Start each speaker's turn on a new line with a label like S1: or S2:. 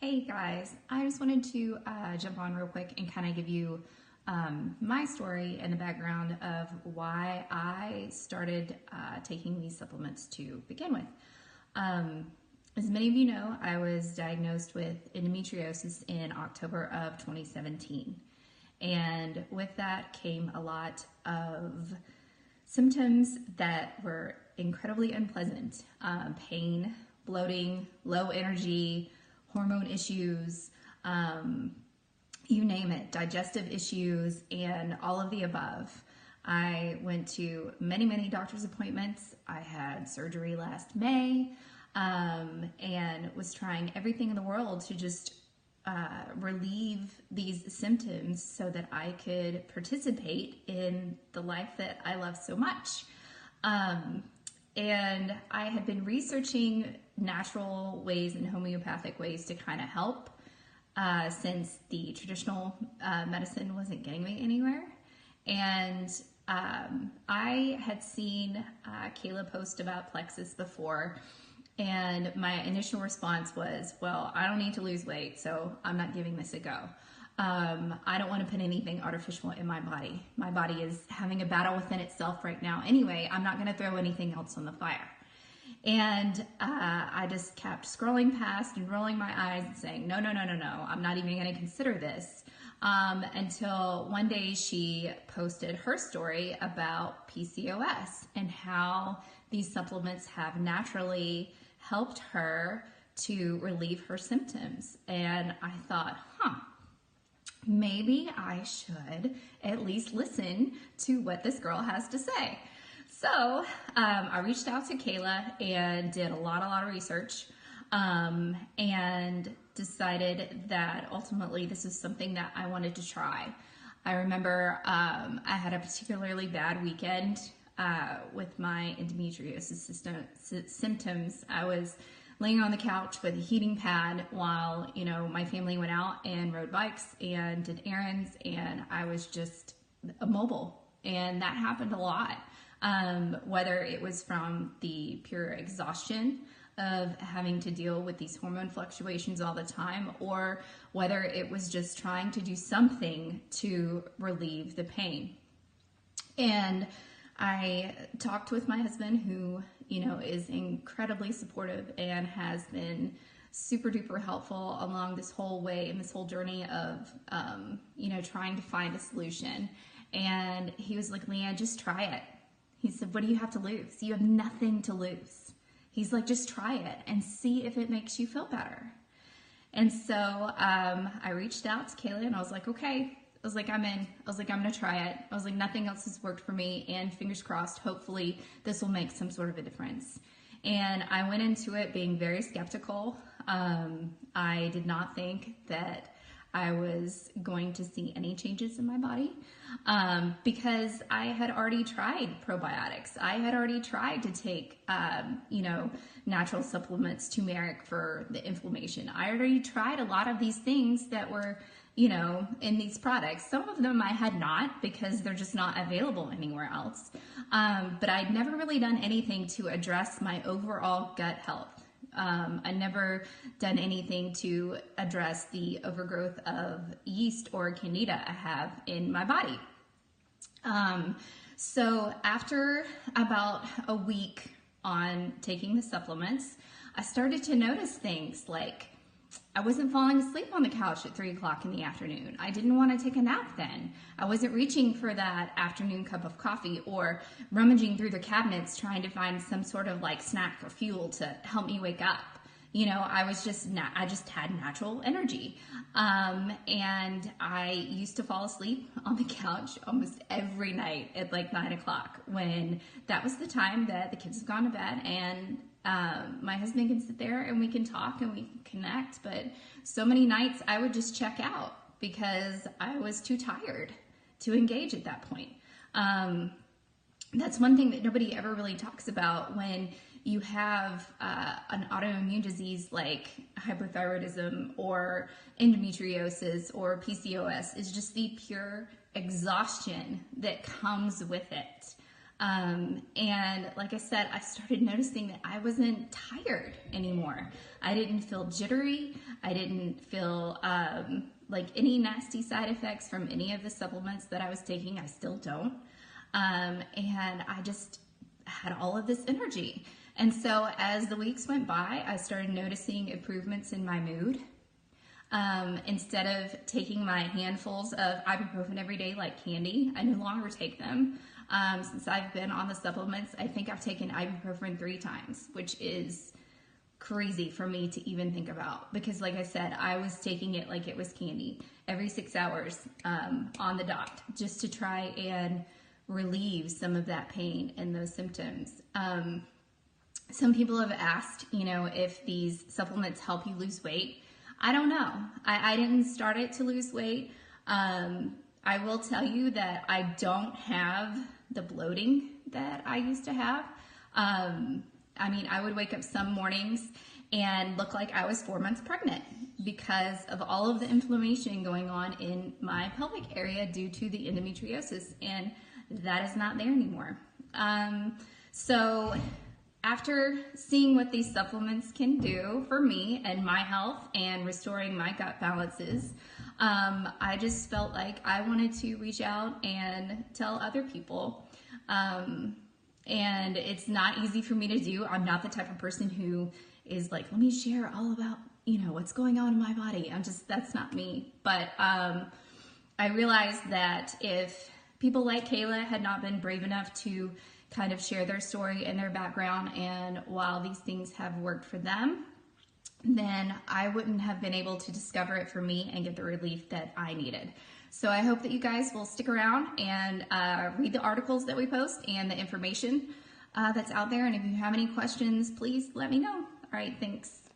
S1: Hey guys, I just wanted to jump on real quick and kind of give you my story and the background of why I started taking these supplements to begin with. As many of you know, I was diagnosed with endometriosis in October of 2017. And with that came a lot of symptoms that were incredibly unpleasant. Pain, bloating, low energy, hormone issues, you name it, digestive issues, and all of the above. I went to many doctor's appointments. I had surgery last May, and was trying everything in the world to just relieve these symptoms so that I could participate in the life that I love so much. And I had been researching natural ways and homeopathic ways to kind of help since the traditional medicine wasn't getting me anywhere. And I had seen Kayla post about plexus before, and my initial response was, well, I don't need to lose weight, so I'm not giving this a go. I don't want to put anything artificial in my body. My body is having a battle within itself right now. Anyway, I'm not going to throw anything else on the fire. And I just kept scrolling past and rolling my eyes and saying, no, I'm not even going to consider this. Until one day she posted her story about PCOS and how these supplements have naturally helped her to relieve her symptoms. And I thought, maybe I should at least listen to what this girl has to say. So I reached out to Kayla and did a lot of research, and decided that ultimately this is something that I wanted to try. I remember I had a particularly bad weekend with my endometriosis symptoms. I was laying on the couch with a heating pad while, my family went out and rode bikes and did errands, and I was just immobile. And that happened a lot, whether it was from the pure exhaustion of having to deal with these hormone fluctuations all the time, or whether it was just trying to do something to relieve the pain. And I talked with my husband, who, is incredibly supportive and has been super duper helpful along this whole way and this whole journey of, trying to find a solution. And he was like, LeAnn, just try it. He said, what do you have to lose? You have nothing to lose. He's like, just try it and see if it makes you feel better. And so I reached out to Kayla and I was like, okay. I was like, I'm in. I was like, I'm going to try it. I was like, nothing else has worked for me, and fingers crossed, hopefully this will make some sort of a difference. And I went into it being very skeptical. I did not think that I was going to see any changes in my body, because I had already tried probiotics. I had already tried to take, natural supplements, turmeric for the inflammation. I already tried a lot of these things that were in these products. Some of them I had not, because they're just not available anywhere else. But I'd never really done anything to address my overall gut health. I never done anything to address the overgrowth of yeast or candida I have in my body. So after about a week on taking the supplements, I started to notice things like I wasn't falling asleep on the couch at 3 o'clock in the afternoon. I didn't want to take a nap then. I wasn't reaching for that afternoon cup of coffee or rummaging through the cabinets trying to find some sort of snack or fuel to help me wake up. I just had natural energy. And I used to fall asleep on the couch almost every night at 9 o'clock, when that was the time that the kids have gone to bed, and my husband can sit there and we can talk and we can connect. But so many nights I would just check out because I was too tired to engage at that point. That's one thing that nobody ever really talks about when you have an autoimmune disease like hypothyroidism or endometriosis or PCOS, is just the pure exhaustion that comes with it. And like I said, I started noticing that I wasn't tired anymore. I didn't feel jittery. I didn't feel like any nasty side effects from any of the supplements that I was taking. I still don't. And I just had all of this energy. And so as the weeks went by, I started noticing improvements in my mood. Instead of taking my handfuls of ibuprofen every day like candy, I no longer take them. Since I've been on the supplements, I think I've taken ibuprofen 3 times, which is crazy for me to even think about, because like I said, I was taking it like it was candy every 6 hours on the dot, just to try and relieve some of that pain and those symptoms. Some people have asked, if these supplements help you lose weight. I don't know. I didn't start it to lose weight. I will tell you that I don't have the bloating that I used to have. I would wake up some mornings and look like I was 4 months pregnant because of all of the inflammation going on in my pelvic area due to the endometriosis, and that is not there anymore. So after seeing what these supplements can do for me and my health and restoring my gut balances, I just felt like I wanted to reach out and tell other people. And it's not easy for me to do. I'm not the type of person who is like, let me share all about, what's going on in my body. That's not me. But I realized that if people like Kayla had not been brave enough to kind of share their story and their background, and while these things have worked for them, then I wouldn't have been able to discover it for me and get the relief that I needed. So I hope that you guys will stick around and read the articles that we post and the information that's out there. And if you have any questions, please let me know. All right, thanks.